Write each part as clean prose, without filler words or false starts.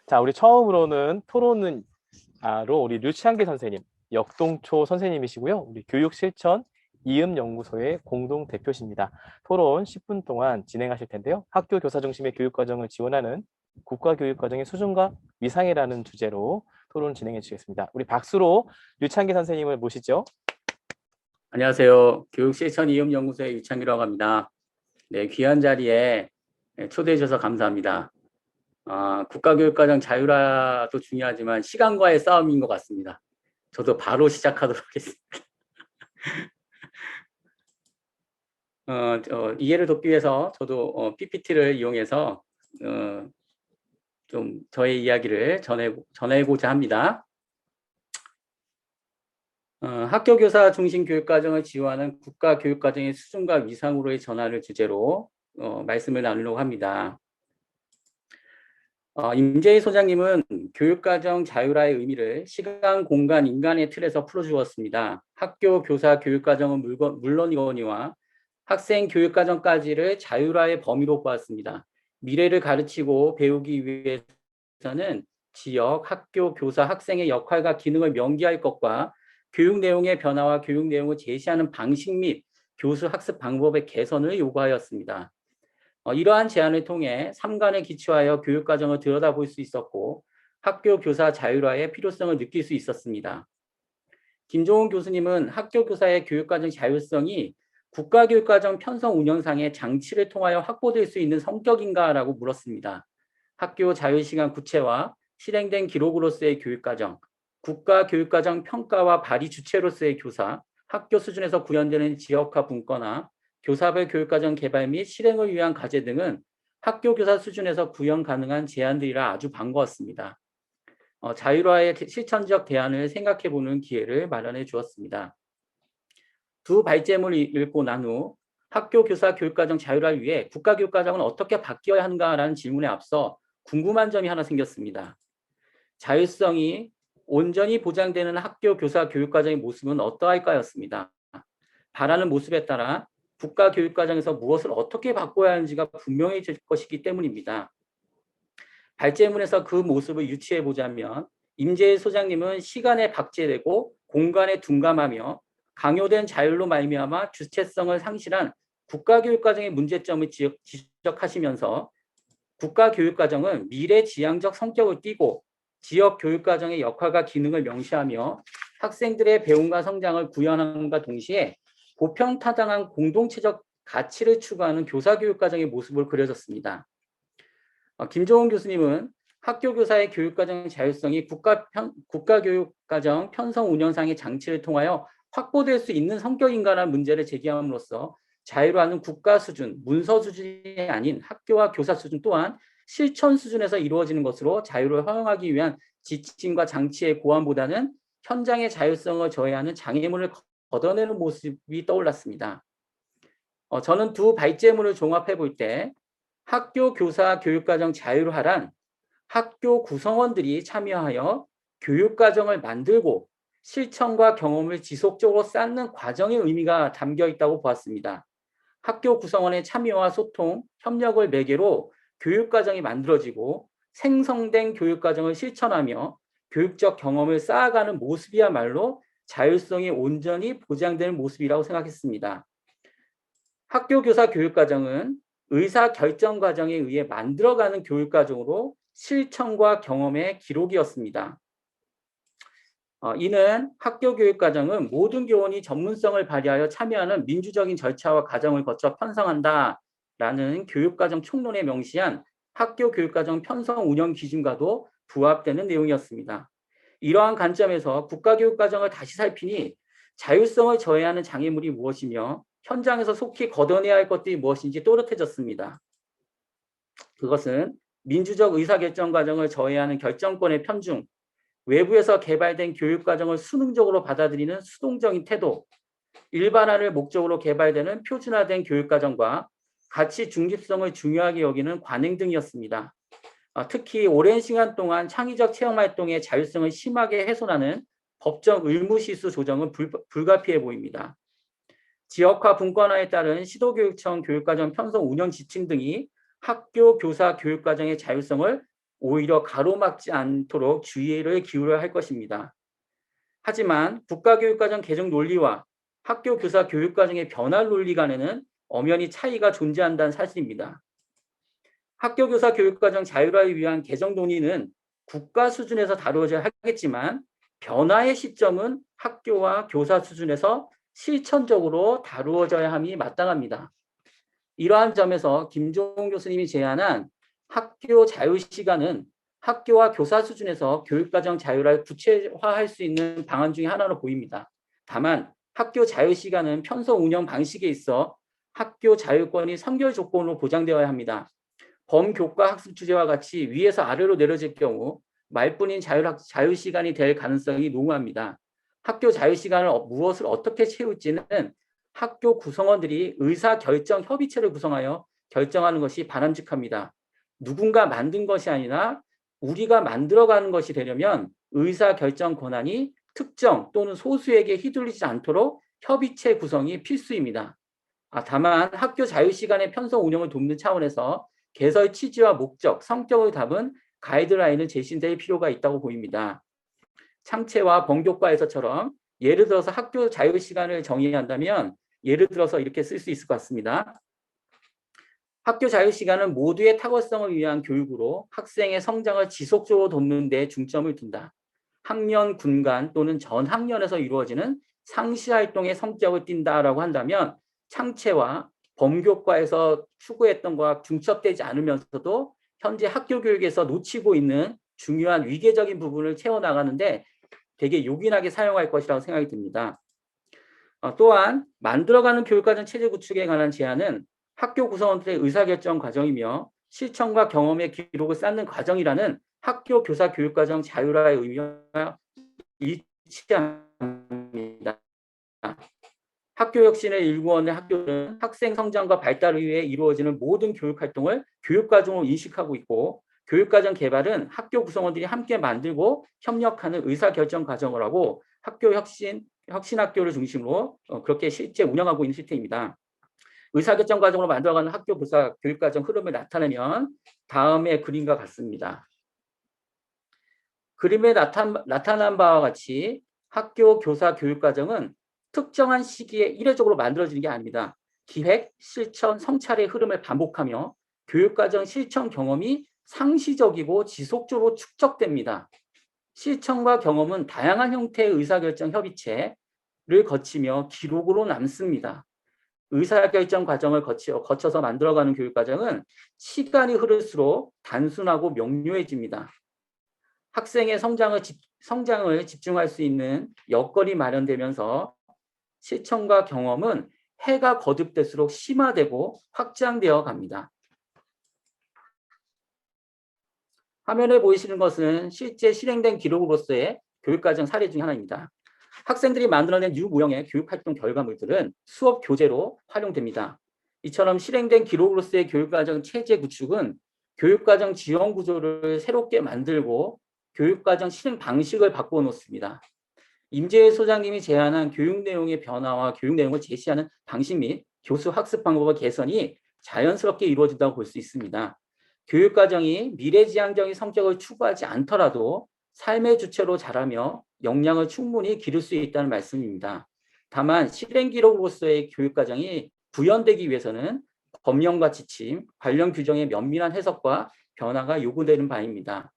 자, 우리 처음으로는 토론은 우리 류치한기 선생님, 역동초 선생님이시고요. 우리 교육실천 이음연구소의 공동 대표십니다. 토론 10분 동안 진행하실 텐데요. 학교 교사 중심의 교육과정을 지원하는 국가교육과정의 수준과 위상이라는 주제로 토론 진행해 주시겠습니다. 우리 박수로 류치한기 선생님을 모시죠. 안녕하세요. 교육실천 이음연구소의 유창기라고 합니다. 네, 귀한 자리에 초대해 주셔서 감사합니다. 국가교육과정 자율화도 중요하지만 시간과의 싸움인 것 같습니다. 저도 바로 시작하도록 하겠습니다. 이해를 돕기 위해서 저도 PPT를 이용해서 좀 저의 이야기를 전해고자 합니다. 학교교사 중심 교육과정을 지원하는 국가교육과정의 수준과 위상으로의 전환을 주제로 말씀을 나누려고 합니다. 임재희 소장님은 교육과정 자율화의 의미를 시간, 공간, 인간의 틀에서 풀어주었습니다. 학교 교사 교육과정은 물론이거니와 학생 교육과정까지를 자율화의 범위로 보았습니다. 미래를 가르치고 배우기 위해서는 지역, 학교, 교사, 학생의 역할과 기능을 명기할 것과 교육 내용의 변화와 교육 내용을 제시하는 방식 및 교수 학습 방법의 개선을 요구하였습니다. 이러한 제안을 통해 3관에 기초하여 교육과정을 들여다볼 수 있었고 학교 교사 자율화의 필요성을 느낄 수 있었습니다. 김종훈 교수님은 학교 교사의 교육과정 자율성이 국가교육과정 편성 운영상의 장치를 통하여 확보될 수 있는 성격인가라고 물었습니다. 학교 자율시간 구체화, 실행된 기록으로서의 교육과정, 국가교육과정 평가와 발의 주체로서의 교사, 학교 수준에서 구현되는 지역화 분과나 교사별 교육과정 개발 및 실행을 위한 과제 등은 학교 교사 수준에서 구현 가능한 제안들이라 아주 반가웠습니다. 자율화의 실천적 대안을 생각해보는 기회를 마련해 주었습니다. 두 발제문을 읽고 난 후 학교 교사 교육과정 자율화를 위해 국가교육과정은 어떻게 바뀌어야 하는가라는 질문에 앞서 궁금한 점이 하나 생겼습니다. 자율성이 온전히 보장되는 학교 교사 교육과정의 모습은 어떠할까였습니다. 바라는 모습에 따라 국가교육과정에서 무엇을 어떻게 바꿔야 하는지가 분명해질 것이기 때문입니다. 발제문에서 그 모습을 유추해 보자면 임재희 소장님은 시간에 박제되고 공간에 둔감하며 강요된 자율로 말미암아 주체성을 상실한 국가교육과정의 문제점을 지적하시면서 국가교육과정은 미래지향적 성격을 띠고 지역교육과정의 역할과 기능을 명시하며 학생들의 배움과 성장을 구현함과 동시에 보편타당한 공동체적 가치를 추구하는 교사교육과정의 모습을 그려졌습니다. 김종훈 교수님은 학교교사의 교육과정 자율성이 국가교육과정 편성 운영상의 장치를 통하여 확보될 수 있는 성격인가라는 문제를 제기함으로써 자율화는 국가 수준, 문서 수준이 아닌 학교와 교사 수준 또한 실천 수준에서 이루어지는 것으로 자율을 허용하기 위한 지침과 장치의 고안보다는 현장의 자율성을 저해하는 장애물을 걷어내는 모습이 떠올랐습니다. 저는 두 발제문을 종합해 볼 때 학교 교사 교육과정 자율화란 학교 구성원들이 참여하여 교육과정을 만들고 실천과 경험을 지속적으로 쌓는 과정의 의미가 담겨 있다고 보았습니다. 학교 구성원의 참여와 소통, 협력을 매개로 교육과정이 만들어지고 생성된 교육과정을 실천하며 교육적 경험을 쌓아가는 모습이야말로 자율성이 온전히 보장되는 모습이라고 생각했습니다. 학교 교사 교육과정은 의사결정 과정에 의해 만들어가는 교육과정으로 실천과 경험의 기록이었습니다. 이는 학교 교육과정은 모든 교원이 전문성을 발휘하여 참여하는 민주적인 절차와 과정을 거쳐 편성한다라는 교육과정 총론에 명시한 학교 교육과정 편성 운영 기준과도 부합되는 내용이었습니다. 이러한 관점에서 국가교육과정을 다시 살피니 자율성을 저해하는 장애물이 무엇이며 현장에서 속히 걷어내야 할 것들이 무엇인지 또렷해졌습니다. 그것은 민주적 의사결정 과정을 저해하는 결정권의 편중, 외부에서 개발된 교육과정을 수능적으로 받아들이는 수동적인 태도, 일반화를 목적으로 개발되는 표준화된 교육과정과 가치 중립성을 중요하게 여기는 관행 등이었습니다. 특히 오랜 시간 동안 창의적 체험활동의 자율성을 심하게 훼손하는 법적 의무시수 조정은 불가피해 보입니다. 지역화 분권화에 따른 시도교육청 교육과정 편성 운영 지침 등이 학교 교사 교육과정의 자율성을 오히려 가로막지 않도록 주의를 기울여야 할 것입니다. 하지만 국가교육과정 개정 논리와 학교 교사 교육과정의 변화 논리 간에는 엄연히 차이가 존재한다는 사실입니다. 학교 교사 교육과정 자율화를 위한 개정 논의는 국가 수준에서 다루어져야 하겠지만 변화의 시점은 학교와 교사 수준에서 실천적으로 다루어져야 함이 마땅합니다. 이러한 점에서 김종훈 교수님이 제안한 학교 자유시간은 학교와 교사 수준에서 교육과정 자율화를 구체화할 수 있는 방안 중에 하나로 보입니다. 다만 학교 자유시간은 편성 운영 방식에 있어 학교 자율권이 선결 조건으로 보장되어야 합니다. 범교과 학습 주제와 같이 위에서 아래로 내려질 경우 말뿐인 자유시간이 될 가능성이 농후합니다. 학교 자유시간을 무엇을 어떻게 채울지는 학교 구성원들이 의사결정 협의체를 구성하여 결정하는 것이 바람직합니다. 누군가 만든 것이 아니라 우리가 만들어가는 것이 되려면 의사결정 권한이 특정 또는 소수에게 휘둘리지 않도록 협의체 구성이 필수입니다. 다만 학교 자유시간의 편성 운영을 돕는 차원에서 개설 취지와 목적, 성격을 담은 가이드라인을 제시될 필요가 있다고 보입니다. 창체와 범교과에서처럼 예를 들어서 학교 자유시간을 정의한다면 예를 들어서 이렇게 쓸 수 있을 것 같습니다. 학교 자유시간은 모두의 탁월성을 위한 교육으로 학생의 성장을 지속적으로 돕는 데 중점을 둔다. 학년, 분간 또는 전 학년에서 이루어지는 상시활동의 성격을 띈다라고 한다면 창체와 범교과에서 추구했던 것과 중첩되지 않으면서도 현재 학교 교육에서 놓치고 있는 중요한 위계적인 부분을 채워나가는데 되게 요긴하게 사용할 것이라고 생각이 듭니다. 또한 만들어가는 교육과정 체제 구축에 관한 제안은 학교 구성원들의 의사결정 과정이며 실천과 경험의 기록을 쌓는 과정이라는 학교 교사 교육과정 자율화의 의미와 일치합니다. 학교 혁신의 일구원의 학교는 학생 성장과 발달을 위해 이루어지는 모든 교육활동을 교육과정으로 인식하고 있고 교육과정 개발은 학교 구성원들이 함께 만들고 협력하는 의사결정 과정을 하고 학교 혁신학교를 중심으로 그렇게 실제 운영하고 있는 시스템입니다. 의사결정 과정으로 만들어가는 학교 교사 교육과정 흐름을 나타내면 다음의 그림과 같습니다. 그림에 나타난 바와 같이 학교 교사 교육과정은 특정한 시기에 이례적으로 만들어지는 게 아닙니다. 기획, 실천, 성찰의 흐름을 반복하며 교육과정 실천 경험이 상시적이고 지속적으로 축적됩니다. 실천과 경험은 다양한 형태의 의사결정 협의체를 거치며 기록으로 남습니다. 의사결정 과정을 거쳐서 만들어가는 교육과정은 시간이 흐를수록 단순하고 명료해집니다. 학생의 성장을 집중할 수 있는 여건이 마련되면서 실천과 경험은 해가 거듭될수록 심화되고 확장되어 갑니다. 화면에 보이시는 것은 실제 실행된 기록으로서의 교육과정 사례 중 하나입니다. 학생들이 만들어낸 유무형의 교육활동 결과물들은 수업 교재로 활용됩니다. 이처럼 실행된 기록으로서의 교육과정 체제 구축은 교육과정 지원 구조를 새롭게 만들고 교육과정 실행 방식을 바꿔놓습니다. 임재일 소장님이 제안한 교육 내용의 변화와 교육 내용을 제시하는 방식 및 교수 학습 방법의 개선이 자연스럽게 이루어진다고 볼 수 있습니다. 교육과정이 미래지향적인 성격을 추구하지 않더라도 삶의 주체로 자라며 역량을 충분히 기를 수 있다는 말씀입니다. 다만 실행 기록으로서의 교육과정이 구현되기 위해서는 법령과 지침, 관련 규정의 면밀한 해석과 변화가 요구되는 바입니다.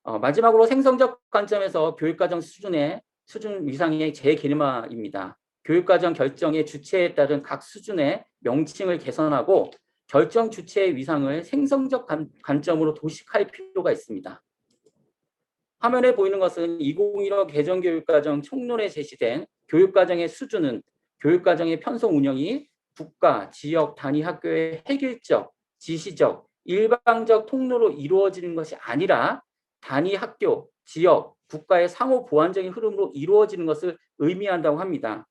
마지막으로 생성적 관점에서 교육과정 수준 위상의 재개념화입니다. 교육과정 결정의 주체에 따른 각 수준의 명칭을 개선하고 결정 주체의 위상을 생성적 관점으로 도식할 필요가 있습니다. 화면에 보이는 것은 2015 개정교육과정 총론에 제시된 교육과정의 수준은 교육과정의 편성 운영이 국가, 지역, 단위 학교의 획일적, 지시적, 일방적 통로로 이루어지는 것이 아니라 단위 학교, 지역, 국가의 상호 보완적인 흐름으로 이루어지는 것을 의미한다고 합니다.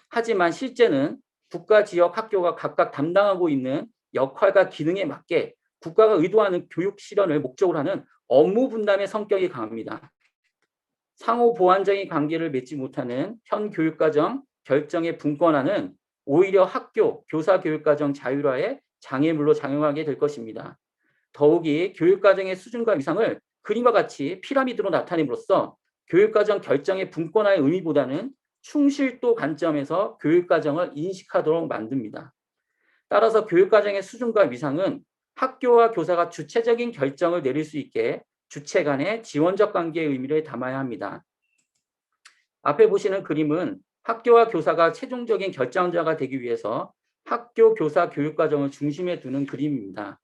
하지만 실제는 국가, 지역, 학교가 각각 담당하고 있는 역할과 기능에 맞게 국가가 의도하는 교육 실현을 목적으로 하는 업무 분담의 성격이 강합니다. 상호 보완적인 관계를 맺지 못하는 현 교육과정 결정의 분권화는 오히려 학교, 교사 교육과정 자율화의 장애물로 작용하게 될 것입니다. 더욱이 교육과정의 수준과 위상을 그림과 같이 피라미드로 나타냄으로써 교육과정 결정의 분권화의 의미보다는 충실도 관점에서 교육과정을 인식하도록 만듭니다. 따라서 교육과정의 수준과 위상은 학교와 교사가 주체적인 결정을 내릴 수 있게 주체 간의 지원적 관계의 의미를 담아야 합니다. 앞에 보시는 그림은 학교와 교사가 최종적인 결정자가 되기 위해서 학교, 교사, 교육과정을 중심에 두는 그림입니다.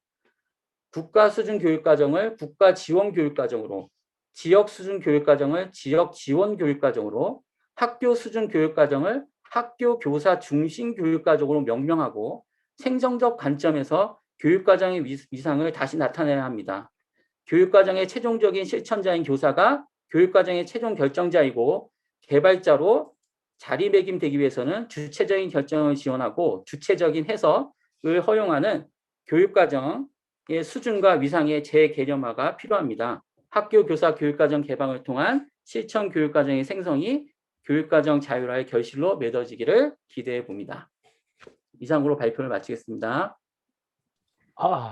국가 수준 교육과정을 국가 지원 교육과정으로, 지역 수준 교육과정을 지역 지원 교육과정으로, 학교 수준 교육과정을 학교 교사 중심 교육과정으로 명명하고 생성적 관점에서 교육과정의 위상을 다시 나타내야 합니다. 교육과정의 최종적인 실천자인 교사가 교육과정의 최종 결정자이고 개발자로 자리매김되기 위해서는 주체적인 결정을 지원하고 주체적인 해석을 허용하는 교육과정의 수준과 위상의 재개념화가 필요합니다. 학교 교사 교육과정 개방을 통한 실천 교육과정의 생성이 교육과정 자율화의 결실로 맺어지기를 기대해 봅니다. 이상으로 발표를 마치겠습니다.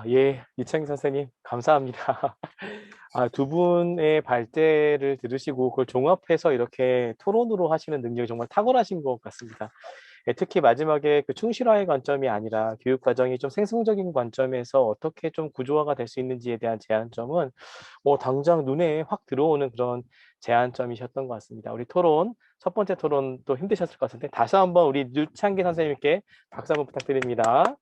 예, 이창희 선생님, 감사합니다. 두 분의 발제를 들으시고 그걸 종합해서 이렇게 토론으로 하시는 능력이 정말 탁월하신 것 같습니다. 특히 마지막에 그 충실화의 관점이 아니라 교육 과정이 좀 생성적인 관점에서 어떻게 좀 구조화가 될 수 있는지에 대한 제안점은 당장 눈에 확 들어오는 그런 제안점이셨던 것 같습니다. 우리 토론, 첫 번째 토론 또 힘드셨을 것 같은데 다시 한번 우리 류창기 선생님께 박수 한번 부탁드립니다.